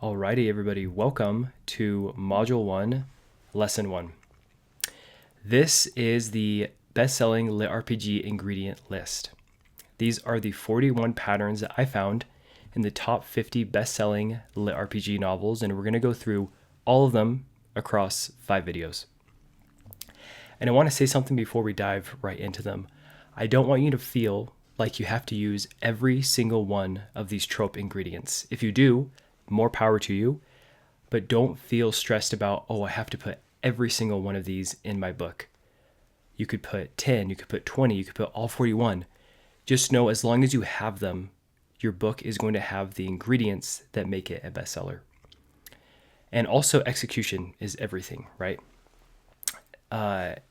Alrighty, everybody, welcome to Module 1, Lesson 1. This is the best-selling LitRPG ingredient list. These are the 41 patterns that I found in the top 50 best-selling LitRPG novels, and we're going to go through all of them across 5 videos. And I want to say something before we dive right into them. I don't want you to feel like you have to use every single one of these trope ingredients. If you do, more power to you, but don't feel stressed about, I have to put every single one of these in my book. You could put 10, you could put 20, you could put all 41. Just know as long as you have them, your book is going to have the ingredients that make it a bestseller. And also execution is everything, right? That's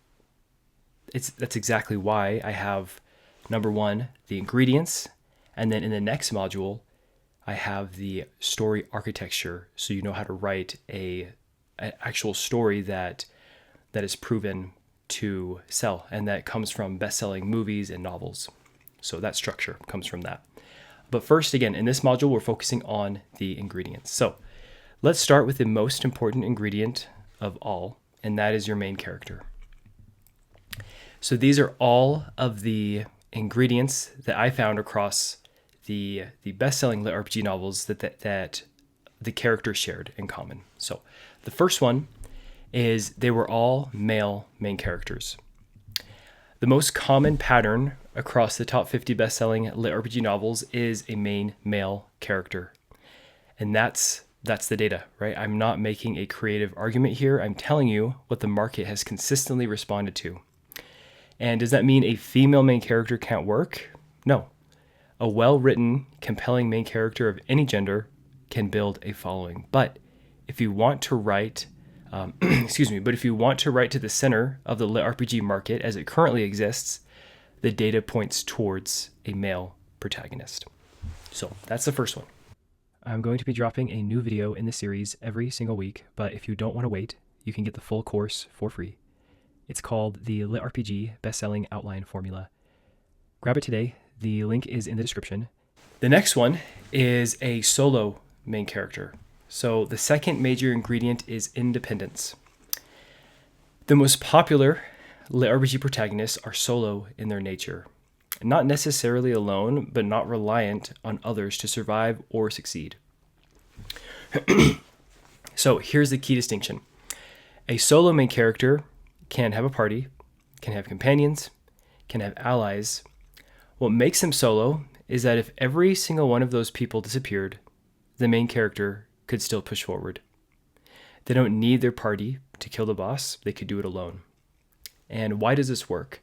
exactly why I have number 1, the ingredients, and then in the next module, I have the story architecture, so you know how to write an actual story that is proven to sell, and that comes from best-selling movies and novels. So that structure comes from that. But first, again, in this module, we're focusing on the ingredients. So let's start with the most important ingredient of all, and that is your main character. So these are all of the ingredients that I found across the best-selling LitRPG novels that the characters shared in common. So the first one is they were all male main characters. The most common pattern across the top 50 best-selling LitRPG novels is a main male character. And that's the data, right? I'm not making a creative argument here. I'm telling you what the market has consistently responded to. And does that mean a female main character can't work? No. A well-written, compelling main character of any gender can build a following. But if you want to write, if you want to write to the center of the LitRPG market as it currently exists, the data points towards a male protagonist. So that's the first one. I'm going to be dropping a new video in the series every single week, but if you don't want to wait, you can get the full course for free. It's called the LitRPG Bestselling Outline Formula. Grab it today. The link is in the description. The next one is a solo main character. So the second major ingredient is independence. The most popular LitRPG protagonists are solo in their nature. Not necessarily alone, but not reliant on others to survive or succeed. So here's the key distinction. A solo main character can have a party, can have companions, can have allies. What makes them solo is that if every single one of those people disappeared, the main character could still push forward. They don't need their party to kill the boss. They could do it alone. And why does this work?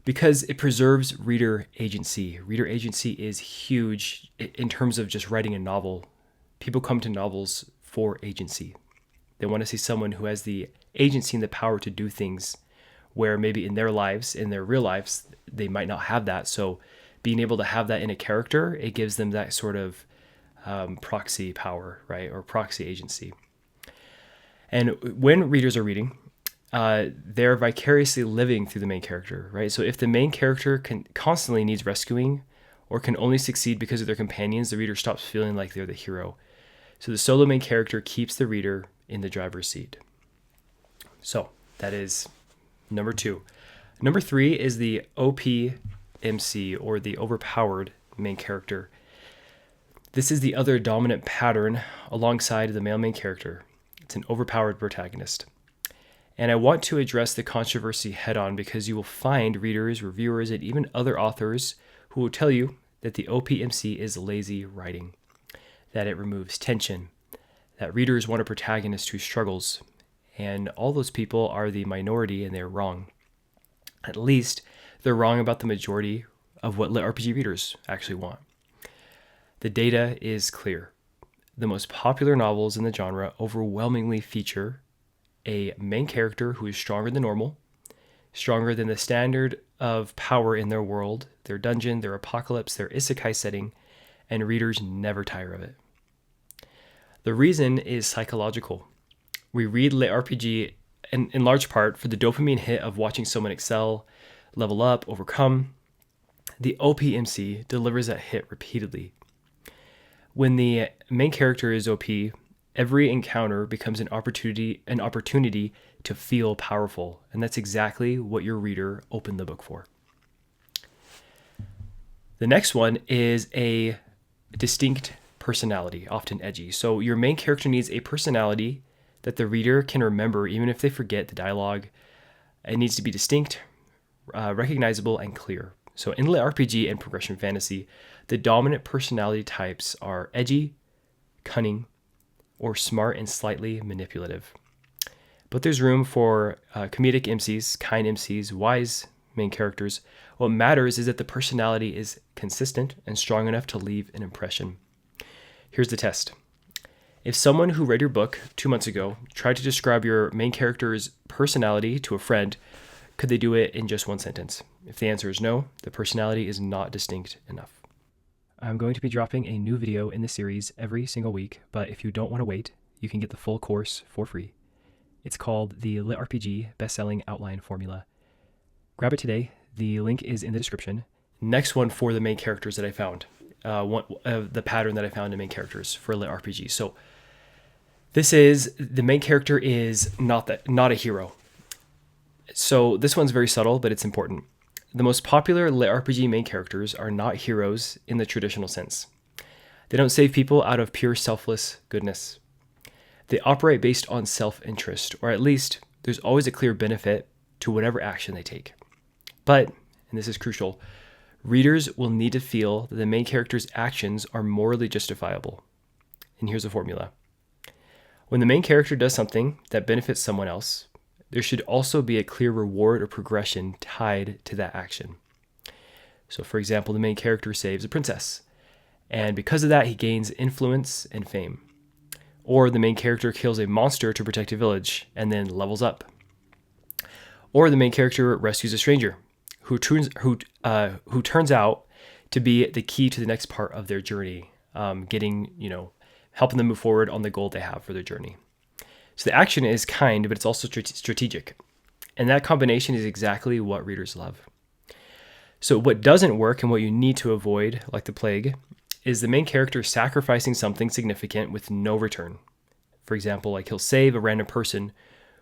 Because it preserves reader agency. Reader agency is huge in terms of just writing a novel. People come to novels for agency. They want to see someone who has the agency and the power to do things where maybe in their lives, in their real lives, they might not have that. So being able to have that in a character, it gives them that sort of proxy power, right? Or proxy agency. And when readers are reading, they're vicariously living through the main character, right? So if the main character constantly needs rescuing or can only succeed because of their companions, the reader stops feeling like they're the hero. So the solo main character keeps the reader in the driver's seat. So that is number 2. Number 3 is the OPMC, or the overpowered main character. This is the other dominant pattern alongside the male main character. It's an overpowered protagonist. And I want to address the controversy head on because you will find readers, reviewers, and even other authors who will tell you that the OPMC is lazy writing, that it removes tension, that readers want a protagonist who struggles, and all those people are the minority and they're wrong. At least they're wrong about the majority of what LitRPG readers actually want. The data is clear. The most popular novels in the genre overwhelmingly feature a main character who is stronger than normal, stronger than the standard of power in their world, their dungeon, their apocalypse, their isekai setting, and readers never tire of it. The reason is psychological. We read LitRPG in large part for the dopamine hit of watching someone excel, level up, overcome. The OPMC delivers that hit repeatedly. When the main character is OP, every encounter becomes an opportunity to feel powerful, and that's exactly what your reader opened the book for. The next one is a distinct personality, often edgy. So your main character needs a personality that the reader can remember even if they forget the dialogue. It needs to be distinct, recognizable, and clear. So in LitRPG and progression fantasy, the dominant personality types are edgy, cunning, or smart and slightly manipulative. But there's room for comedic MCs, kind MCs, wise main characters. What matters is that the personality is consistent and strong enough to leave an impression. Here's the test. If someone who read your book 2 months ago tried to describe your main character's personality to a friend, could they do it in just one sentence? If the answer is no, the personality is not distinct enough. I'm going to be dropping a new video in this series every single week, but if you don't want to wait, you can get the full course for free. It's called the LitRPG Bestselling Outline Formula. Grab it today. The link is in the description. Next one for the main characters that I found. The pattern that I found in main characters for LitRPG. So this is, the main character is not a hero. So this one's very subtle, but it's important. The most popular LitRPG main characters are not heroes in the traditional sense. They don't save people out of pure selfless goodness. They operate based on self-interest, or at least there's always a clear benefit to whatever action they take. But, and this is crucial, readers will need to feel that the main character's actions are morally justifiable. And here's a formula. When the main character does something that benefits someone else, there should also be a clear reward or progression tied to that action. So for example, the main character saves a princess, and because of that, he gains influence and fame. Or the main character kills a monster to protect a village and then levels up. Or the main character rescues a stranger who turns out to be the key to the next part of their journey, helping them move forward on the goal they have for their journey. So the action is kind, but it's also strategic. And that combination is exactly what readers love. So what doesn't work and what you need to avoid, like the plague, is the main character sacrificing something significant with no return. For example, like he'll save a random person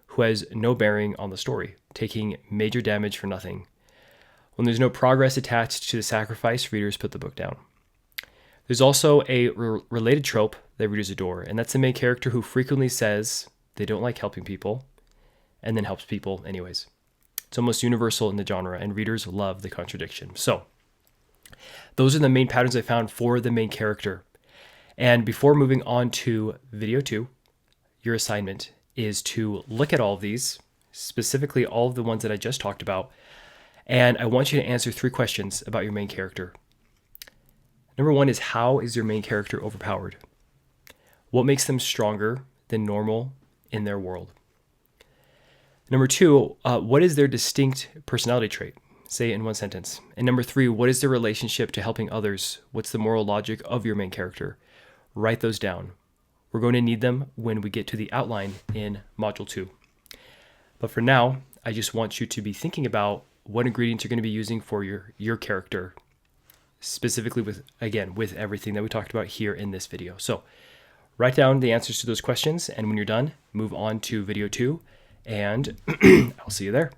who has no bearing on the story, taking major damage for nothing. When there's no progress attached to the sacrifice, readers put the book down. There's also a related trope that readers adore, and that's the main character who frequently says they don't like helping people, and then helps people anyways. It's almost universal in the genre, and readers love the contradiction. So, those are the main patterns I found for the main character. And before moving on to video 2, your assignment is to look at all of these, specifically all of the ones that I just talked about, and I want you to answer 3 questions about your main character. Number 1 is, how is your main character overpowered? What makes them stronger than normal in their world? Number 2, what is their distinct personality trait? Say it in one sentence. And number 3, what is their relationship to helping others? What's the moral logic of your main character? Write those down. We're going to need them when we get to the outline in Module 2. But for now, I just want you to be thinking about what ingredients you're going to be using for your character, specifically with everything that we talked about here in this video. So write down the answers to those questions, and when you're done, move on to video 2, and I'll see you there.